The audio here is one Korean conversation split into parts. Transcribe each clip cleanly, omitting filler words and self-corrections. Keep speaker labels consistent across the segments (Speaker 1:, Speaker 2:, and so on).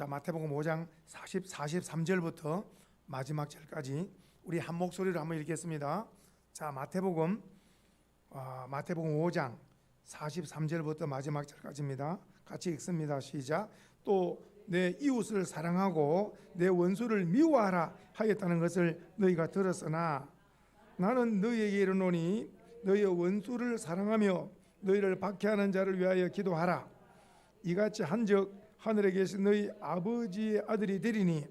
Speaker 1: 자, 마태복음 5장 43절부터 마지막 절까지 우리 한 목소리로 한번 읽겠습니다. 자, 마태복음 5장 43절부터 마지막 절까지입니다. 같이 읽습니다. 시작. 또 내 이웃을 사랑하고 내 원수를 미워하라 하였다는 것을 너희가 들었으나 나는 너희에게 이르노니 너희의 원수를 사랑하며 너희를 박해하는 자를 위하여 기도하라. 이같이 한즉 하늘에 계신 너희 아버지의 아들이 되리니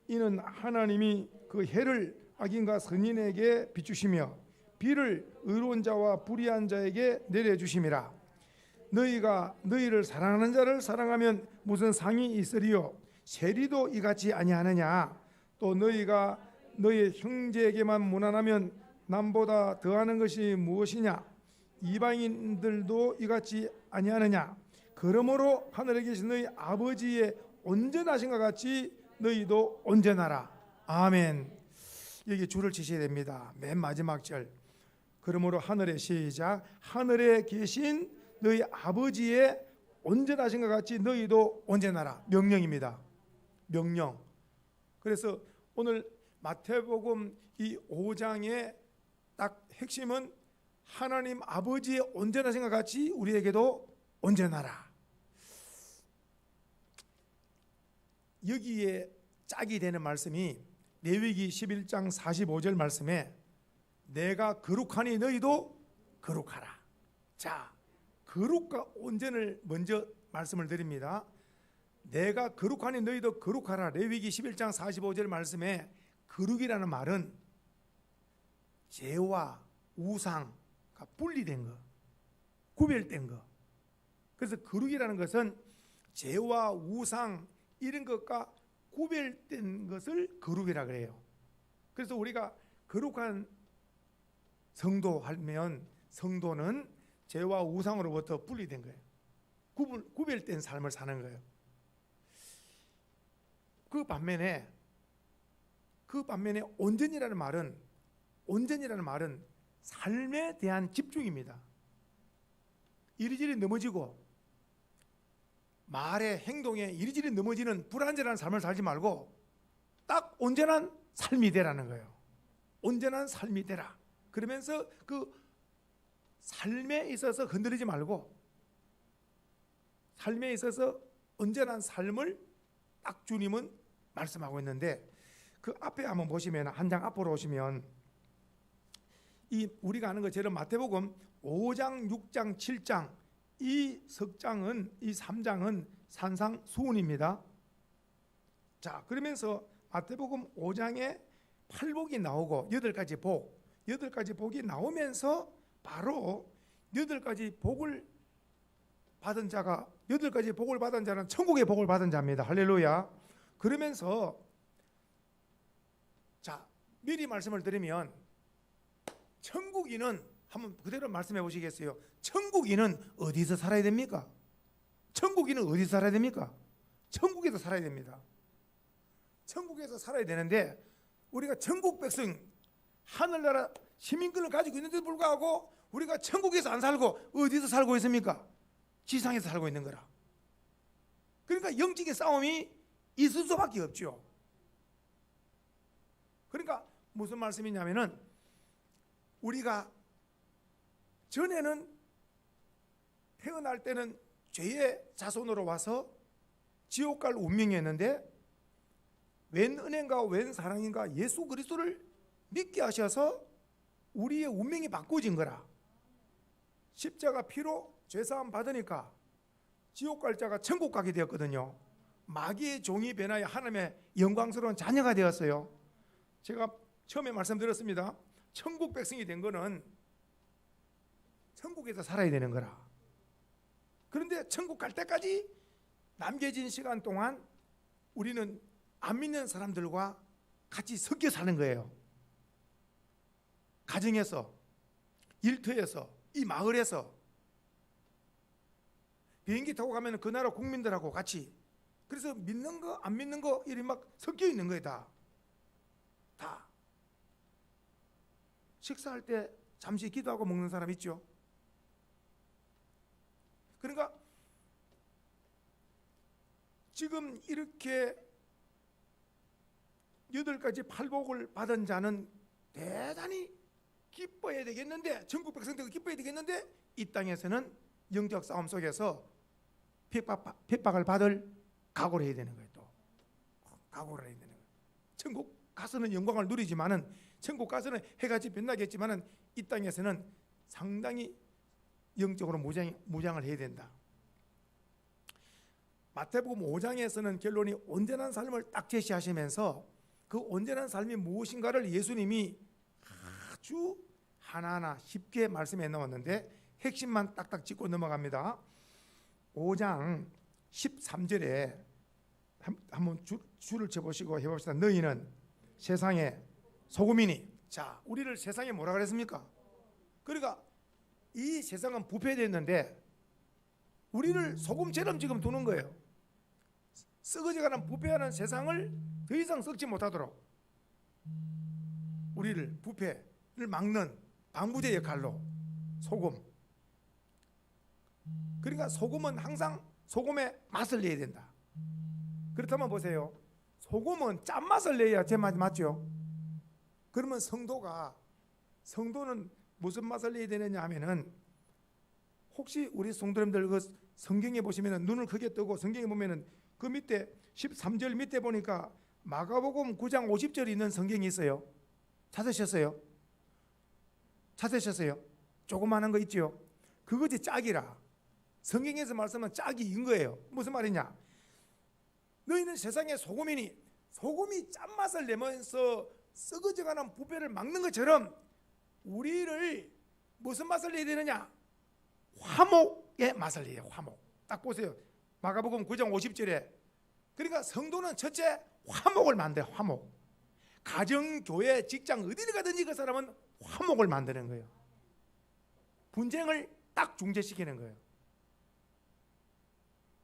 Speaker 1: 이는 하나님이 그 해를 악인과 선인에게 비추시며 비를 의로운 자와 불의한 자에게 내려주심이라. 너희가 너희를 사랑하는 자를 사랑하면 무슨 상이 있으리요? 세리도 이같이 아니하느냐? 또 너희가 너희 형제에게만 무난하면 남보다 더하는 것이 무엇이냐? 이방인들도 이같이 아니하느냐? 그러므로 하늘에 계신 너희 아버지의 온전하신 것 같이 너희도 온전하라. 아멘. 여기 줄을 치셔야 됩니다. 맨 마지막 절. 그러므로 하늘에 시작. 하늘에 계신 너희 아버지의 온전하신 것 같이 너희도 온전하라. 명령입니다. 명령. 그래서 오늘 마태복음 이 5장의 딱 핵심은 하나님 아버지의 온전하신 것 같이 우리에게도 온전하라. 여기에 짝이 되는 말씀이 레위기 11장 45절 말씀에 내가 거룩하니 너희도 거룩하라. 자, 거룩과 온전을 먼저 말씀을 드립니다. 내가 거룩하니 너희도 거룩하라. 레위기 11장 45절 말씀에 거룩이라는 말은 죄와 우상과 분리된 것, 구별된 것. 그래서 거룩이라는 것은 죄와 우상 이런 것과 구별된 것을 거룩이라 그래요. 그래서 우리가 거룩한 성도하면 성도는 죄와 우상으로부터 분리된 거예요. 구별된 삶을 사는 거예요. 그 반면에 온전이라는 말은 삶에 대한 집중입니다. 이리저리 넘어지고 말에 행동에 이리저리 넘어지는 불완전한 삶을 살지 말고 딱 온전한 삶이 되라는 거예요. 온전한 삶이 되라. 그러면서 그 삶에 있어서 흔들리지 말고 삶에 있어서 온전한 삶을 딱 주님은 말씀하고 있는데 그 앞에 한번 보시면 한 장 앞으로 오시면 이 우리가 아는 것처럼 마태복음 5장, 6장, 7장 이 석장은 이 3장은 산상수훈입니다. 자, 그러면서 마태복음 5장에 8복이 나오고 8가지 복이 나오면서 바로 8가지 복을 받은 자가 8가지 복을 받은 자는 천국의 복을 받은 자입니다. 할렐루야. 그러면서 자, 미리 말씀을 드리면 천국인은 한번 그대로 말씀해 보시겠어요? 천국인은 어디서 살아야 됩니까? 천국인은 어디서 살아야 됩니까? 천국에서 살아야 됩니다. 천국에서 살아야 되는데 우리가 천국 백성 하늘나라 시민권을 가지고 있는데도 불구하고 우리가 천국에서 안 살고 어디서 살고 있습니까? 지상에서 살고 있는 거라. 그러니까 영적인 싸움이 있을 수밖에 없죠. 그러니까 무슨 말씀이냐면은 우리가 전에는 태어날 때는 죄의 자손으로 와서 지옥 갈 운명이었는데 웬 은혜인가 웬 사랑인가 예수 그리스도를 믿게 하셔서 우리의 운명이 바꿔진 거라. 십자가 피로 죄사함 받으니까 지옥 갈 자가 천국 가게 되었거든요. 마귀의 종이 변하여 하나님의 영광스러운 자녀가 되었어요. 제가 처음에 말씀드렸습니다. 천국 백성이 된 거는 천국에서 살아야 되는 거라. 그런데 천국 갈 때까지 남겨진 시간 동안 우리는 안 믿는 사람들과 같이 섞여 사는 거예요. 가정에서, 일터에서, 이 마을에서 비행기 타고 가면 그 나라 국민들하고 같이 그래서 믿는 거 안 믿는 거 이리 막 섞여 있는 거예요. 다 식사할 때 잠시 기도하고 먹는 사람 있죠. 그러니까 지금 이렇게 8가지 팔복을 받은 자는 대단히 기뻐해야 되겠는데, 전국 백성들도 기뻐해야 되겠는데, 이 땅에서는 영적 싸움 속에서 핍박을 받을 각오를 해야 되는 거예요. 또 각오를 해야 되는 거예요. 천국 가서는 영광을 누리지만은, 천국 가서는 해같이 빛나겠지만은, 이 땅에서는 상당히 영적으로 무장을 해야 된다. 마태복음 5장에서는 결론이 온전한 삶을 딱 제시하시면서 그 온전한 삶이 무엇인가를 예수님이 아주 하나하나 쉽게 말씀해 놓았는데, 핵심만 딱딱 짚고 넘어갑니다. 5장 13절에 한번 줄을 쳐보시고 해봅시다. 너희는 세상의 소금이니. 자, 우리를 세상에 뭐라 그랬습니까? 그러니까 이 세상은 부패됐는데 우리를 소금처럼 지금 두는 거예요. 썩어져가는 부패하는 세상을 더 이상 썩지 못하도록 우리를, 부패를 막는 방부제 역할로 소금. 그러니까 소금은 항상 소금의 맛을 내야 된다. 그렇다면 보세요. 소금은 짠맛을 내야 제맛 맞죠? 그러면 성도는 무슨 맛을 내야 되느냐 하면은, 혹시 우리 성도님들 그 성경에 보시면은 눈을 크게 뜨고 성경에 보면은 그 밑에 13절 밑에 보니까 마가복음 9장 50절이 있는 성경이 있어요. 찾으셨어요? 조그마한 거 있죠? 그것이 짝이라. 성경에서 말씀은 짝이인 거예요. 무슨 말이냐? 너희는 세상의 소금이니. 소금이 짠맛을 내면서 썩어져가는 부패를 막는 것처럼 우리를 무슨 맛을 내야 되느냐? 화목의 맛을 내요. 화목. 딱 보세요. 마가복음 9장 50절에. 그러니까 성도는 첫째 화목을 만들어요. 화목. 가정, 교회, 직장 어디를 가든지 그 사람은 화목을 만드는 거예요. 분쟁을 딱 중재시키는 거예요.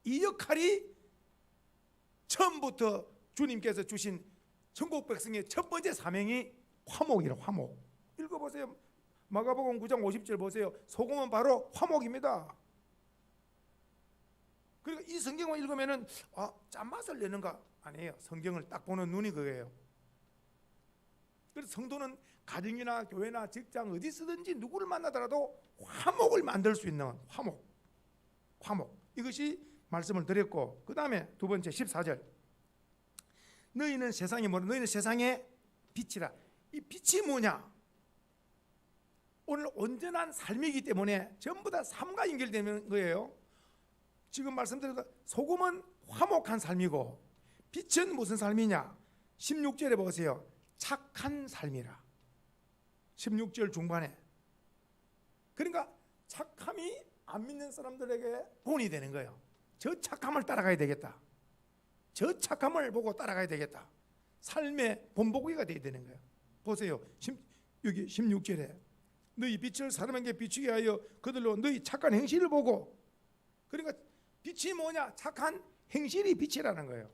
Speaker 1: 이 역할이 처음부터 주님께서 주신 천국 백성의 첫 번째 사명이 화목이라. 화목. 읽어보세요. 마가복음 9장 50절 보세요. 소금은 바로 화목입니다. 그리고 이 성경을 읽으면은 짠맛을 내는가? 아니에요. 성경을 딱 보는 눈이 그거예요. 그래서 성도는 가정이나 교회나 직장 어디 쓰든지 누구를 만나더라도 화목을 만들 수 있는 화목. 이것이 말씀을 드렸고, 그 다음에 두 번째 14절. 너희는 세상에 뭐라? 너희는 세상의 빛이라. 이 빛이 뭐냐? 오늘 온전한 삶이기 때문에 전부 다 삶과 연결되는 거예요. 지금 말씀드린 소금은 화목한 삶이고, 빛은 무슨 삶이냐? 16절에 보세요. 착한 삶이라. 16절 중반에. 그러니까 착함이 안 믿는 사람들에게 본이 되는 거예요. 저 착함을 따라가야 되겠다. 저 착함을 보고 따라가야 되겠다. 삶의 본보기가 돼야 되는 거예요. 보세요. 여기 16절에 너희 빛을 사람에게 비추게 하여 그들로 너희 착한 행실을 보고. 그러니까 빛이 뭐냐? 착한 행실이 빛이라는 거예요.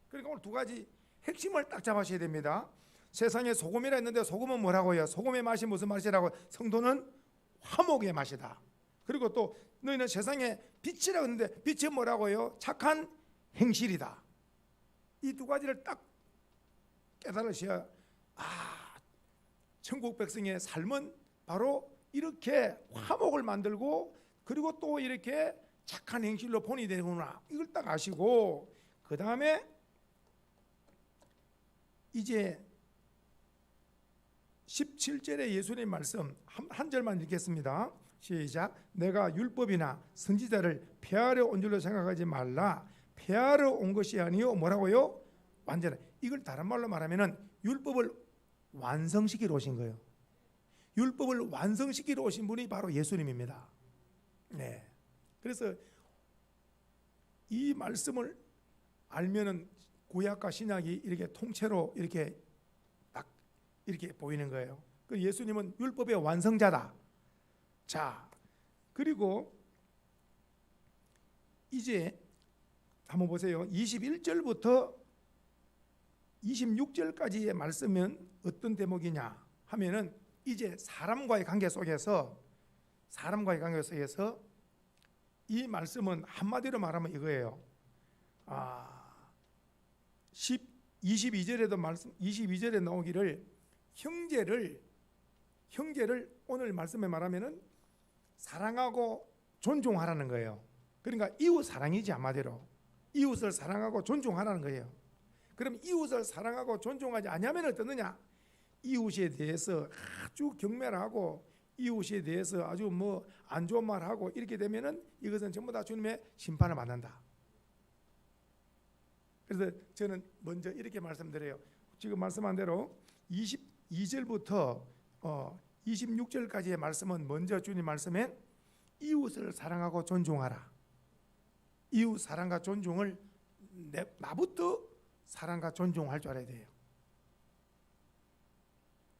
Speaker 1: 그러니까 오늘 두 가지 핵심을 딱 잡으셔야 됩니다. 세상에 소금이라 했는데 소금은 뭐라고요? 소금의 맛이 무슨 맛이라고? 성도는 화목의 맛이다. 그리고 또 너희는 세상에 빛이라고 했는데 빛이 뭐라고요? 착한 행실이다. 이 두 가지를 딱 깨달으셔야 천국 백성의 삶은 바로 이렇게 화목을 만들고, 그리고 또 이렇게 착한 행실로 본이 되는구나. 이걸 딱 아시고, 그 다음에 이제 17절에 예수님 말씀 한 절만 읽겠습니다. 시작. 내가 율법이나 선지자를 폐하려 온 줄로 생각하지 말라. 폐하러 온 것이 아니요 뭐라고요? 완전한. 이걸 다른 말로 말하면은 율법을 완성시키러 오신 거예요. 율법을 완성시키러 오신 분이 바로 예수님입니다. 네. 그래서 이 말씀을 알면은 구약과 신약이 이렇게 통째로 이렇게 딱 이렇게 보이는 거예요. 그 예수님은 율법의 완성자다. 자, 그리고 이제 한번 보세요. 21절부터 26절까지의 말씀은 어떤 대목이냐 하면은 이제 사람과의 관계 속에서 이 말씀은 한마디로 말하면 이거예요. 22절에도 말씀 22절에 나오기를 형제를 오늘 말씀에 말하면은 사랑하고 존중하라는 거예요. 그러니까 이웃 사랑이지 한마디로 이웃을 사랑하고 존중하라는 거예요. 그럼 이웃을 사랑하고 존중하지 않으면 어떠느냐? 이웃에 대해서 아주 경멸하고 이웃에 대해서 아주 뭐 안 좋은 말하고 이렇게 되면은 이것은 전부 다 주님의 심판을 받는다. 그래서 저는 먼저 이렇게 말씀드려요. 지금 말씀한 대로 22절부터 26절까지의 말씀은 먼저 주님 말씀엔 이웃을 사랑하고 존중하라. 이웃 사랑과 존중을 나부터 사랑과 존중할 줄 알아야 돼요.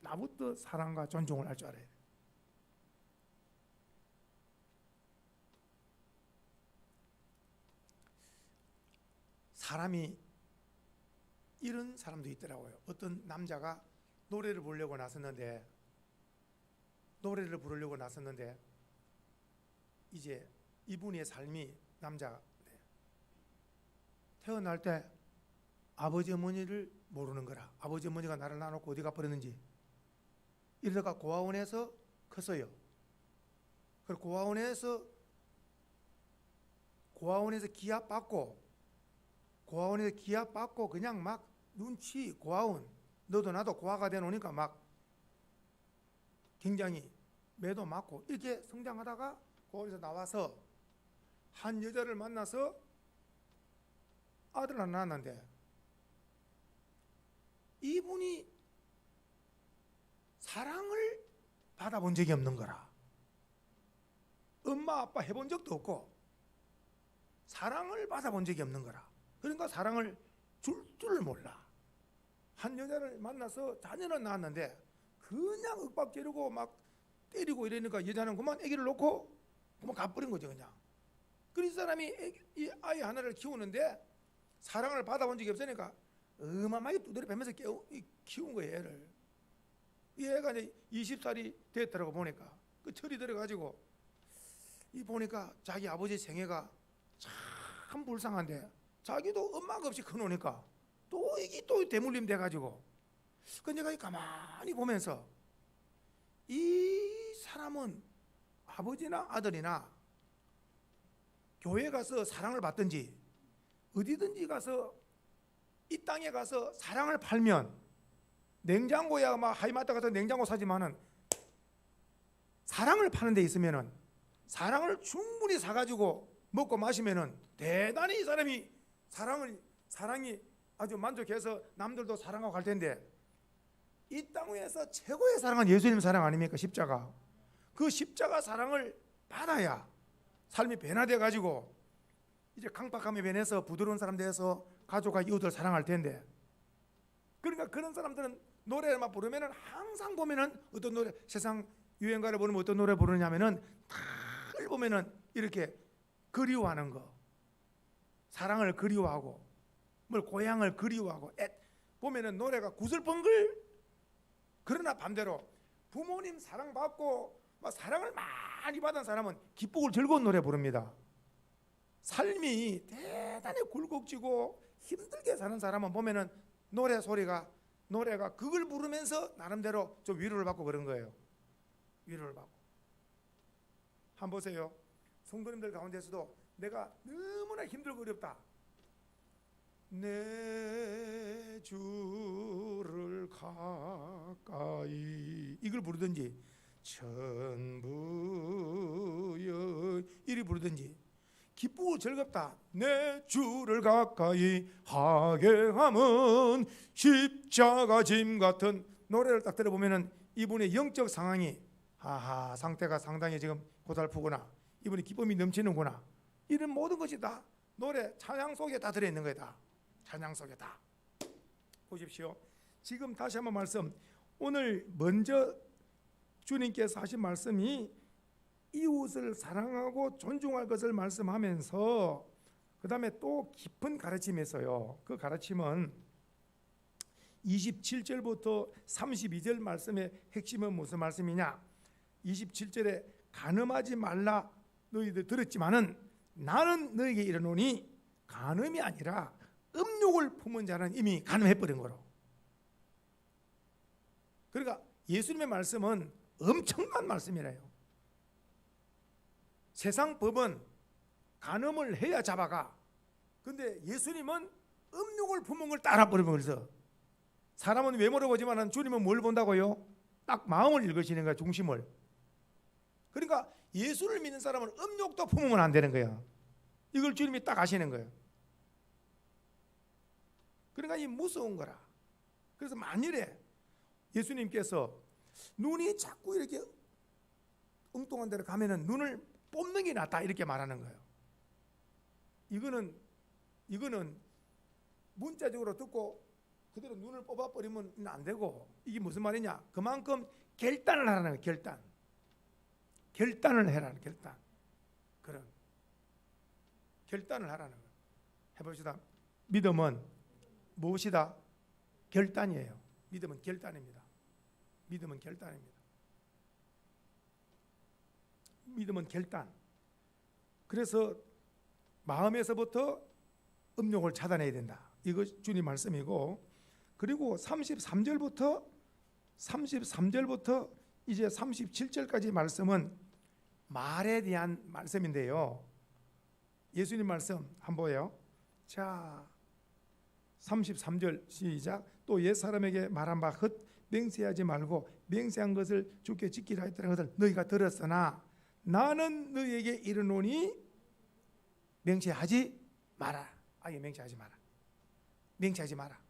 Speaker 1: 나부터 사랑과 존중을 할 줄 알아야 돼요. 사람이 이런 사람도 있더라고요. 어떤 남자가 노래를 부르려고 나섰는데 이제 이분의 삶이 남자 태어날 때 아버지 어머니를 모르는 거라. 아버지 어머니가 나를 낳아놓고 어디 가버렸는지. 이러다가 고아원에서 컸어요. 그리고 고아원에서 기합받고 그냥 막 눈치 고아원 너도 나도 고아가 되노니까 막 굉장히 매도 맞고 이렇게 성장하다가 고아원에서 나와서 한 여자를 만나서 아들을 하나 낳았는데 이분이 사랑을 받아본 적이 없는 거라. 엄마 아빠 해본 적도 없고 사랑을 받아본 적이 없는 거라. 그러니까 사랑을 줄 줄 몰라. 한 여자를 만나서 자녀를 낳았는데 그냥 윽박 지르고 막 때리고 이러니까 여자는 그만 아기를 놓고 그만 가버린 거죠 그냥. 그래서 이 사람이 이 아이 하나를 키우는데 사랑을 받아본 적이 없으니까 어마어마하게 두드려 패면서 키운 거예요 애를. 이 애가 이제 20살이 됐더라고 보니까 그 철이 들어가지고 이 보니까 자기 아버지 생애가 참 불쌍한데 자기도 엄마가 없이 커놓으니까 또 이게 또 대물림 돼가지고 그 내가 가만히 보면서 이 사람은 아버지나 아들이나 교회 가서 사랑을 받든지 어디든지 가서 이 땅에 가서 사랑을 팔면 냉장고야 막 하이마트 가서 냉장고 사지만은 사랑을 파는 데 있으면은 사랑을 충분히 사가지고 먹고 마시면은 대단히 이 사람이 사랑이 아주 만족해서 남들도 사랑하고 갈 텐데 이 땅 위에서 최고의 사랑은 예수님 사랑 아닙니까? 십자가. 그 십자가 사랑을 받아야 삶이 변화돼 가지고 이제 강박함에 변해서 부드러운 사람 돼서 가족과 이웃을 사랑할 텐데 그러니까 그런 사람들은 노래만 부르면은 항상 보면은 어떤 노래 세상 유행가를 부르면 어떤 노래 부르냐면은 다들 보면은 이렇게 그리워하는 거 사랑을 그리워하고 뭘 고향을 그리워하고 보면은 노래가 구슬픈 그러나 반대로 부모님 사랑받고 막 사랑을 많이 받은 사람은 기쁘고 즐거운 노래 부릅니다. 삶이 대단히 굴곡지고 힘들게 사는 사람은 보면은 노래가 그걸 부르면서 나름대로 좀 위로를 받고 그런 거예요. 위로를 받고. 한번 보세요. 성도님들 가운데서도 내가 너무나 힘들고 어렵다. 내 주를 가까이 이걸 부르든지 천부여 이리 부르든지 기쁘고 즐겁다. 내 주를 가까이 하게 함은 십자가 짐 같은 노래를 딱 들어보면은 이분의 영적 상황이 상태가 상당히 지금 고달프구나. 이분이 기쁨이 넘치는구나. 이런 모든 것이 다 노래 찬양 속에 다 들어있는 거다. 찬양 속에 다. 보십시오. 지금 다시 한번 말씀. 오늘 먼저 주님께서 하신 말씀이 이웃을 사랑하고 존중할 것을 말씀하면서 그 다음에 또 깊은 가르침에서요. 그 가르침은 27절부터 32절 말씀의 핵심은 무슨 말씀이냐? 27절에 간음하지 말라 너희들 들었지만은 나는 너에게 이르노니 간음이 아니라 음욕을 품은 자는 이미 간음해버린 거로. 그러니까 예수님의 말씀은 엄청난 말씀이래요. 세상 법은 간음을 해야 잡아가. 근데 예수님은 음욕을 품은 걸 따라버리면, 그래서 사람은 외모를 보지만 주님은 뭘 본다고요? 딱 마음을 읽으시는 거야, 중심을. 그러니까 예수를 믿는 사람은 음욕도 품으면 안 되는 거야. 이걸 주님이 딱 아시는 거예요. 그러니까 이 무서운 거라. 그래서 만일에 예수님께서 눈이 자꾸 이렇게 엉뚱한 데로 가면은 눈을 뽑는 게 낫다 이렇게 말하는 거예요. 이거는 문자적으로 듣고 그대로 눈을 뽑아버리면 안 되고, 이게 무슨 말이냐? 그만큼 결단을 하라는 거예요. 결단을 해라는, 결단. 그런 결단을 하라는 거예요. 해봅시다. 믿음은 무엇이다? 결단이에요. 믿음은 결단입니다. 믿음은 결단입니다. 믿음은 결단. 그래서 마음에서부터 음욕을 차단해야 된다. 이거 주님 말씀이고, 그리고 33절부터 이제 37절까지 말씀은 말에 대한 말씀인데요. 예수님 말씀 한번 보여요. 자, 33절 시작. 또 옛사람에게 말한 바 헛 맹세하지 말고 맹세한 것을 주께 지키라 했다는 것을 너희가 들었으나 나는 너희에게 이르노니 맹세하지 마라. 아예 맹세하지 마라. 맹세하지 마라.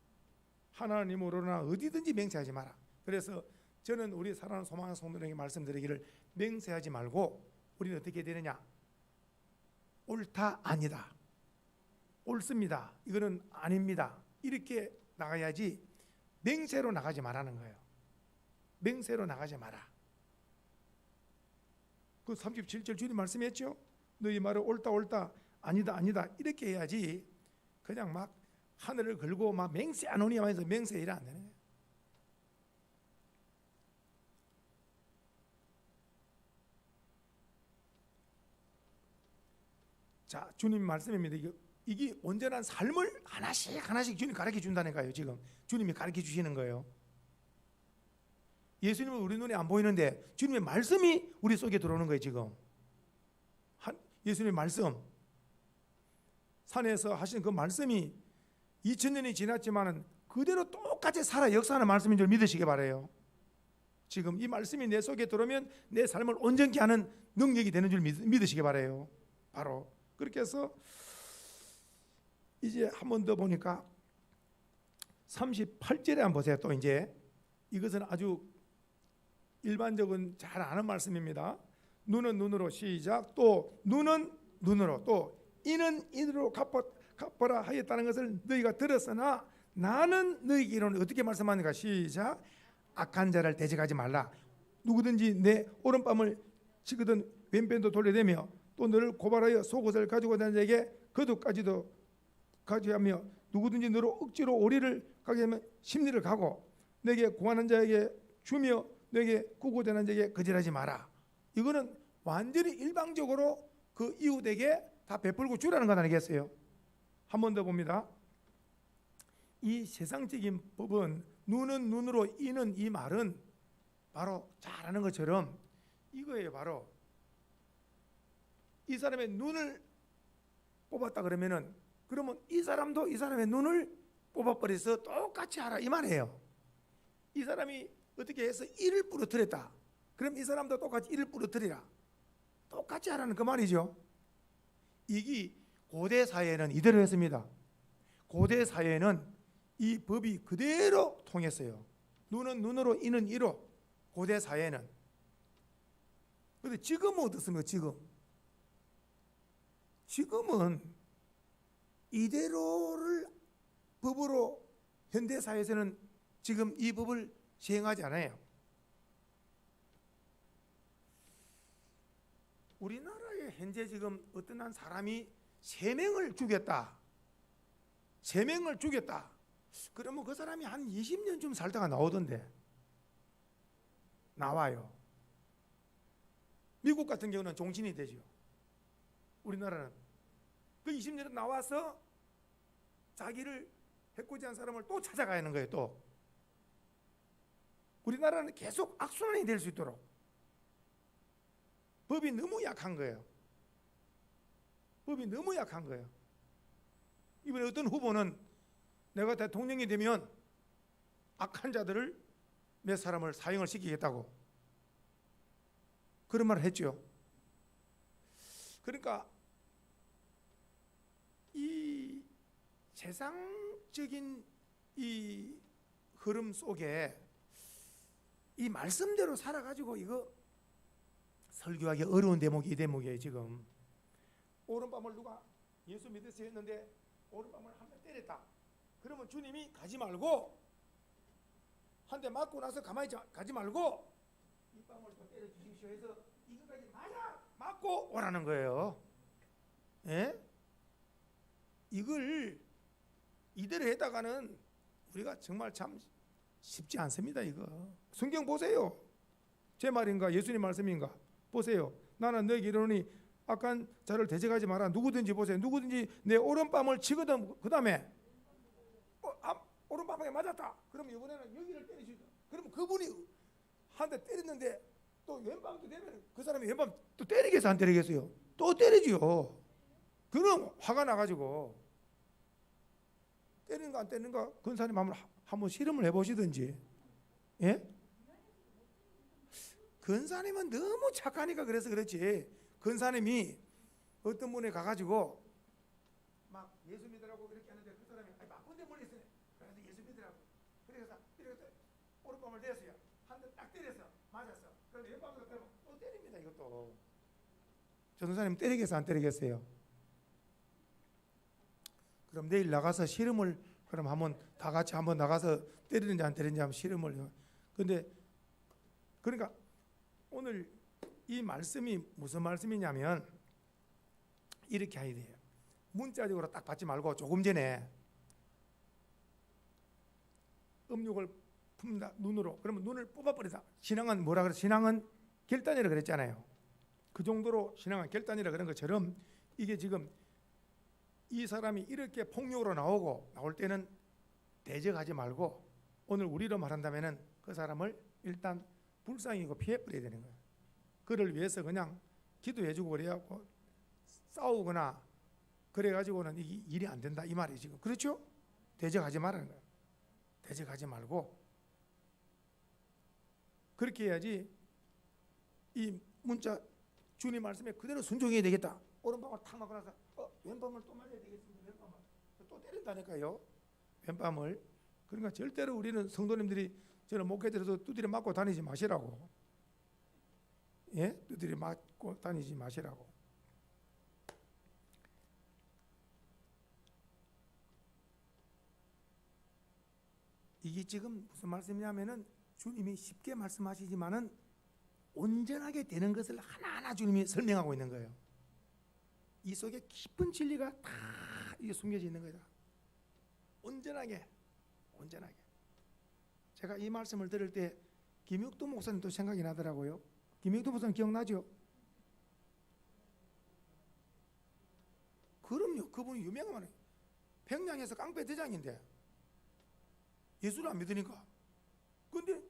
Speaker 1: 하나님으로나 어디든지 맹세하지 마라. 그래서 저는 우리 사랑하는 소망하는 성도들에게 말씀드리기를, 맹세하지 말고 우리는 어떻게 되느냐? 옳다, 아니다, 옳습니다, 이거는 아닙니다, 이렇게 나가야지 맹세로 나가지 말라는 거예요. 맹세로 나가지 마라. 그 37절 주님 말씀했죠. 너희 말은 옳다 옳다, 아니다 아니다, 이렇게 해야지 그냥 막 하늘을 걸고 막 맹세 안 오니 하면서 맹세 이래 안 되네. 자, 주님 말씀입니다. 이게 온전한 삶을 하나씩 주님 가르쳐 준다니까요. 지금 주님이 가르쳐 주시는 거예요. 예수님은 우리 눈에 안 보이는데 주님의 말씀이 우리 속에 들어오는 거예요. 지금 예수님의 말씀, 산에서 하신 그 말씀이 2000년이 지났지만 그대로 똑같이 살아 역사하는 말씀인 줄 믿으시기 바라요. 지금 이 말씀이 내 속에 들어오면 내 삶을 온전케 하는 능력이 되는 줄 믿으시기 바라요. 바로 그렇게 해서 이제 한 번 더 보니까 38절에 한번 보세요. 또 이제 이것은 아주 일반적인 잘 아는 말씀입니다. 눈은 눈으로, 시작. 또 눈은 눈으로, 또 이는 이로 갚아라 하였다는 것을 너희가 들었으나 나는 너희에게 이르노니, 어떻게 말씀하는가? 시작. 악한 자를 대적하지 말라. 누구든지 내 오른뺨을 치거든 왼편도 돌려대며 또 너를 고발하여 속옷을 가지고 다니는 자에게 겉옷까지도 가져가며 누구든지 너로 억지로 오리를 가게 하면 심리를 가고 내게 구하는 자에게 주며 내게 구구되는 자에게 거절하지 마라. 이거는 완전히 일방적으로 그 이웃에게 다 베풀고 주라는 것 아니겠어요? 한 번 더 봅니다. 이 세상적인 법은 눈은 눈으로, 이는 이 말은 바로 잘 아는 것처럼 이거예요. 바로 이 사람의 눈을 뽑았다 그러면 이 사람도 이 사람의 눈을 뽑아버려서 똑같이 하라 이 말이에요. 이 사람이 어떻게 해서 이를 부러뜨렸다, 그럼 이 사람도 똑같이 이를 부러뜨리라, 똑같이 하라는 그 말이죠. 이게 고대 사회는 이대로 했습니다. 고대 사회는 이 법이 그대로 통했어요. 눈은 눈으로, 이는 이로. 고대 사회는. 그런데 지금은 어떻습니까? 지금은 이대로를 법으로 현대 사회에서는 지금 이 법을 시행하지 않아요. 우리나라에 현재 지금 어떤 한 사람이 3명을 죽였다. 그러면 그 사람이 한 20년쯤 살다가 나오던데. 나와요. 미국 같은 경우는 종신이 되죠. 우리나라는 그 20년에 나와서 자기를 해코지한 사람을 또 찾아가야 하는 거예요. 또 우리나라는 계속 악순환이 될 수 있도록 법이 너무 약한 거예요. 법이 너무 약한 거예요. 이번에 어떤 후보는 내가 대통령이 되면 악한 자들을 몇 사람을 사형을 시키겠다고 그런 말을 했죠. 그러니까 이 세상적인 이 흐름 속에 이 말씀대로 살아가지고 이거 설교하기 어려운 대목이 이 대목이에요. 지금 오른밤을 누가 예수 믿으세요 했는데 오른밤을 한 대 때렸다. 그러면 주님이 가지 말고 한 대 맞고 나서 가만히 가지 말고 이 밤을 또 때려 주십시오 해서 이거까지 맞고 오라는 거예요. 예? 이걸 이대로 했다가는 우리가 정말 참 쉽지 않습니다. 이거 성경 보세요. 제 말인가 예수님 말씀인가 보세요. 나는 너에게 이르노니 악한 자를 대적하지 마라. 누구든지 보세요. 누구든지 내 오른밤을 치거든 그 다음에 오른밤에 맞았다. 그럼 이번에는 여기를 때리시다. 그럼 그분이 한 대 때렸는데 또 왼밤도 되면 그 사람이 왼밤 또 때리겠어 안 때리겠어요? 또 때리지요. 그럼 화가 나가지고 때리는가 안 때리는가 근사님 한번 실험을 해보시든지. 예? 근사님은 너무 착하니까 그래서 그렇지. 근사님이 어떤 분에 가가지고 막 예수 믿으라고 이렇게 하는데 그 사람이 막군데 몰렸어요. 그래서 예수 믿으라고. 그래서 오른밤을 대었어요. 한 대 딱 때렸어. 맞았어. 그럼 왼밤도 또 때립니다. 이것도. 전도사님 때리겠어 안 때리겠어요? 그럼 내일 나가서 실험을 그럼 한번 다 같이 한번 나가서 때리는지 안 때리는지 한번 실험을. 근데 그러니까 오늘 이 말씀이 무슨 말씀이냐면 이렇게 해야 돼요. 문자적으로 딱 받지 말고 조금 전에 음욕을 품다 눈으로 그러면 눈을 뽑아버리다. 신앙은 뭐라 그래? 신앙은 결단이라 그랬잖아요. 그 정도로 신앙은 결단이라 그런 것처럼 이게 지금 이 사람이 이렇게 폭력으로 나올 때는 대적하지 말고 오늘 우리로 말한다면은 그 사람을 일단 불쌍히고 피해버려야 되는 거예요. 그를 위해서 그냥 기도해주고 그래갖고 싸우거나 그래가지고는 이게 일이 안 된다 이 말이 지금 그렇죠? 대적하지 말라는 거예요. 대적하지 말고 그렇게 해야지 이 문자 주님 말씀에 그대로 순종해야 되겠다. 오른밤을 탁 맞고 나서 왼밤을 또 맞아야 되겠습니다. 왼밤을 또 때린다니까요. 왼밤을. 그러니까 절대로 우리는 성도님들이 저는 목회자로서 두드려 맞고 다니지 마시라고. 예? 두드려 맞고 다니지 마시라고. 이게 지금 무슨 말씀이냐면은 주님이 쉽게 말씀하시지만은 온전하게 되는 것을 하나하나 주님이 설명하고 있는 거예요. 이 속에 깊은 진리가 다 이게 숨겨져 있는 거다. 온전하게. 제가 이 말씀을 들을 때 김육도 목사님도 생각이 나더라고요. 김육도 목사님 기억나죠? 그럼요. 그분이 유명한 평양에서 깡패 대장인데 예수를 안 믿으니까. 근데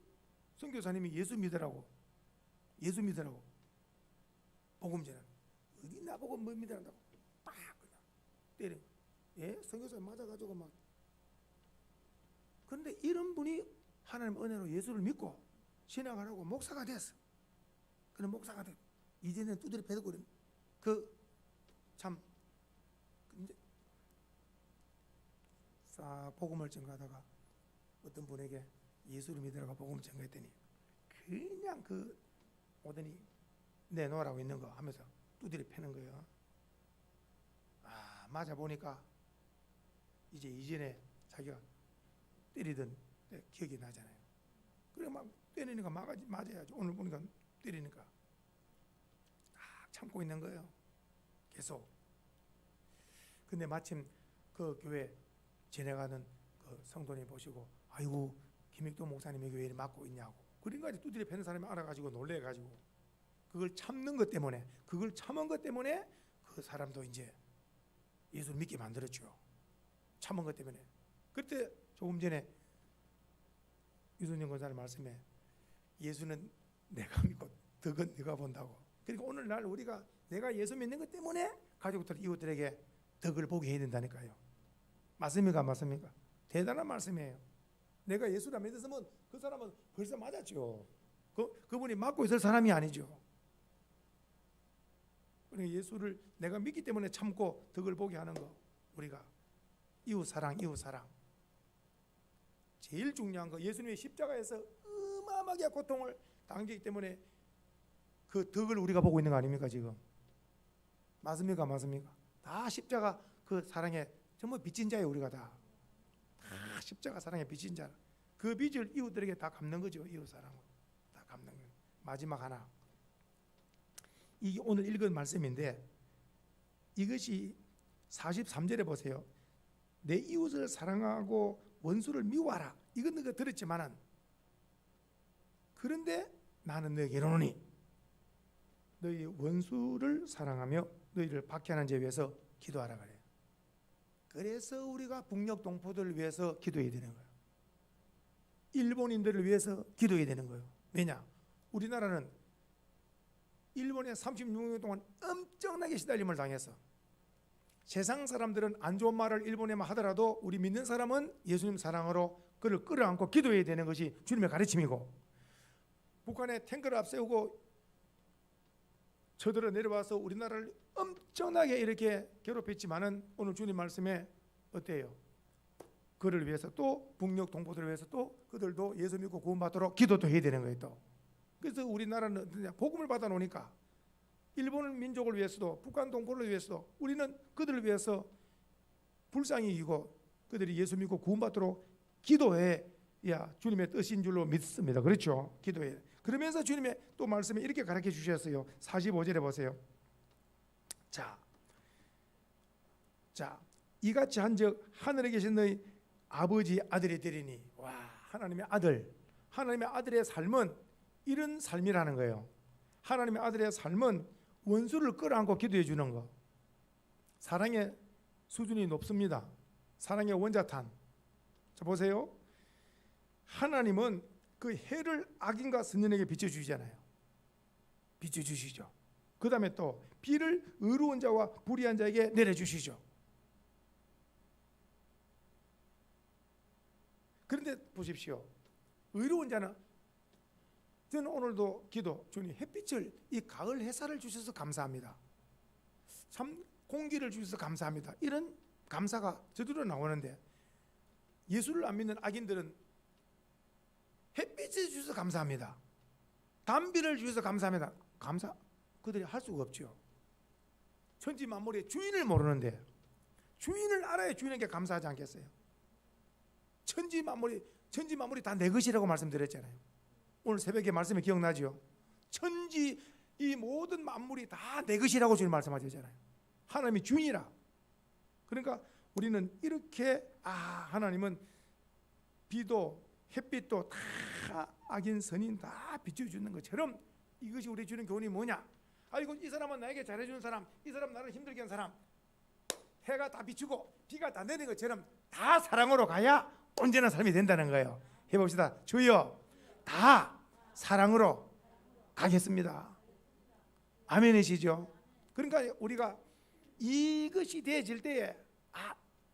Speaker 1: 선교사님이 예수 믿으라고 복음 전하는 어디 나보고 뭐 믿으란다고 딱 그냥 때려. 예? 선교사님 맞아가지고 막. 그런데 이런 분이 하나님 은혜로 예수를 믿고 신앙을 하고 목사가 됐어. 그런 목사가 됐. 이제는 두드려 패고 참 이제 싹 복음을 전가하다가 어떤 분에게 예수를 믿으라고 복음을 전가했더니 그냥 오더니 내놓으라고 있는 거 하면서 두드려 패는 거예요. 맞아 보니까 이제 이전에 자기가 때리던 기억이 나잖아요. 그래 막 때리니까 맞아야죠. 오늘 보니까 때리니까 참고 있는 거예요. 계속. 근데 마침 그 교회 지내가는 그 성도님 보시고 아이고 김익도 목사님이 왜 이렇게 맞고 있냐고. 그러니까 두드려 패는 사람이 알아가지고 놀래가지고 그걸 참는 것 때문에 그걸 참은 것 때문에 그 사람도 이제 예수를 믿게 만들었죠. 참은 것 때문에. 그때 조금 전에 유선영 권사님 말씀에 예수는 내가 믿고 덕은 네가 본다고. 그러니까 오늘날 우리가 내가 예수 믿는 것 때문에 가족들, 이웃들에게 덕을 보게 해야 된다니까요. 맞습니까? 맞습니까? 대단한 말씀이에요. 내가 예수를 안 믿었으면 그 사람은 벌써 맞았죠. 그분이 맞고 있을 사람이 아니죠. 그러니까 예수를 내가 믿기 때문에 참고 덕을 보게 하는 거, 우리가 이웃 사랑, 이웃 사랑. 제일 중요한 거, 예수님의 십자가에서 어마어마하게 고통을 당기기 때문에 그 덕을 우리가 보고 있는 거 아닙니까 지금? 맞습니까? 맞습니까? 다 십자가 그 사랑에 전부 빚진 자예요. 우리가 다 십자가 사랑에 빚진 자. 그 빚을 이웃들에게 다 갚는 거죠. 이웃 사랑을 다 갚는 거예요. 마지막 하나, 이게 오늘 읽은 말씀인데 이것이 43절에 보세요. 내 이웃을 사랑하고 원수를 미워하라. 이건 너가 들었지만은 그런데 나는 너에게 이르노니 너희 원수를 사랑하며 너희를 박해하는 죄 위해서 기도하라 그래요. 그래서 우리가 북녘 동포들을 위해서 기도해야 되는 거예요. 일본인들을 위해서 기도해야 되는 거예요. 왜냐? 우리나라는 일본에 36년 동안 엄청나게 시달림을 당했어. 세상 사람들은 안 좋은 말을 일본에만 하더라도 우리 믿는 사람은 예수님 사랑으로 그를 끌어안고 기도해야 되는 것이 주님의 가르침이고, 북한에 탱크를 앞세우고 쳐들어 내려와서 우리나라를 엄청나게 이렇게 괴롭혔지만은 오늘 주님 말씀에 어때요? 그를 위해서 또 북녘 동포들을 위해서 또 그들도 예수 믿고 구원받도록 기도도 해야 되는 거예요. 또 그래서 우리나라는 복음을 받아 놓으니까 일본 민족을 위해서도 북한 동포를 위해서도 우리는 그들을 위해서 불쌍히 여기고 그들이 예수 믿고 구원받도록 기도해야 주님의 뜻인 줄로 믿습니다. 그렇죠? 기도해. 그러면서 주님의 또 말씀에 이렇게 가르쳐 주셨어요. 45절에 보세요. 자, 이같이 한즉 하늘에 계신 너희 아버지 아들이 되리니. 와, 하나님의 아들, 하나님의 아들의 삶은 이런 삶이라는 거예요. 하나님의 아들의 삶은 원수를 끌어안고 기도해 주는 거. 사랑의 수준이 높습니다. 사랑의 원자탄. 자, 보세요. 하나님은 그 해를 악인과 선인에게 비춰주시잖아요. 비춰주시죠. 그 다음에 또 비를 의로운 자와 불의한 자에게 내려주시죠. 그런데 보십시오. 의로운 자는, 저는 오늘도 기도, 주님 햇빛을, 이 가을 햇살을 주셔서 감사합니다. 참 공기를 주셔서 감사합니다. 이런 감사가 저절로 나오는데, 예수를 안 믿는 악인들은 햇빛을 주셔서 감사합니다. 담비를 주셔서 감사합니다. 감사 그들이 할 수가 없죠. 천지 만물의 주인을 모르는데 주인을 알아야 주인에게 감사하지 않겠어요? 천지 만물이 다 내 것이라고 말씀드렸잖아요. 오늘 새벽에 말씀이 기억나죠? 천지 이 모든 만물이 다 내 것이라고 주님 말씀하셨잖아요. 하나님이 주인이라. 그러니까 우리는 이렇게 하나님은 비도 햇빛도 다 악인 선인 다 비춰주는 것처럼, 이것이 우리 주는 교훈이 뭐냐? 아이고, 이 사람은 나에게 잘해주는 사람, 이 사람 나를 힘들게 한 사람, 해가 다 비추고 비가 다 내리는 것처럼 다 사랑으로 가야 온전한 삶이 된다는 거예요. 해봅시다. 주여, 다 사랑으로 가겠습니다. 아멘이시죠? 그러니까 우리가 이것이 되어질 때에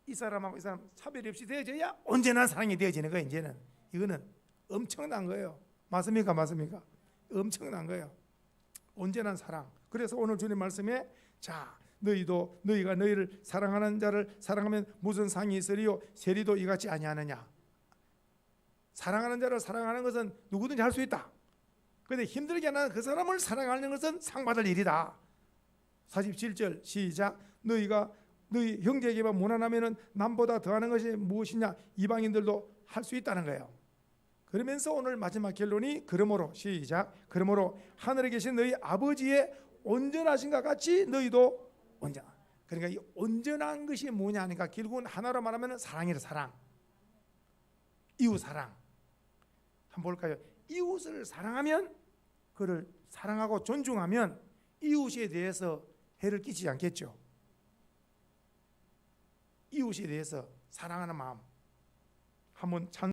Speaker 1: 이 사람하고 이 사람 차별이 없이 되어져야 온전한 사랑이 되어지는 거예요. 이제는 이거는 엄청난 거예요. 맞습니까? 맞습니까? 엄청난 거예요. 온전한 사랑. 그래서 오늘 주님 말씀에 자, 너희가 너희를 사랑하는 자를 사랑하면 무슨 상이 있으리요? 세리도 이같이 아니하느냐. 사랑하는 자를 사랑하는 것은 누구든지 할 수 있다. 그런데 힘들게 하는 그 사람을 사랑하는 것은 상 받을 일이다. 47절 시작. 너희 형제에게만 무난하면은 남보다 더하는 것이 무엇이냐? 이방인들도 할 수 있다는 거예요. 그러면서 오늘 마지막 결론이 그러므로 시작. 그러므로 하늘에 계신 너희 아버지의 온전하신가 같이 너희도 온전. 그러니까 이 온전한 것이 뭐냐 하니까 결국은 하나로 말하면 사랑이라. 사랑. 이웃 사랑. 한번 볼까요? 이웃을 사랑하면, 그를 사랑하고 존중하면 이웃에 대해서 해를 끼치지 않겠죠. 이웃에 대해서 사랑하는 마음 한번 찬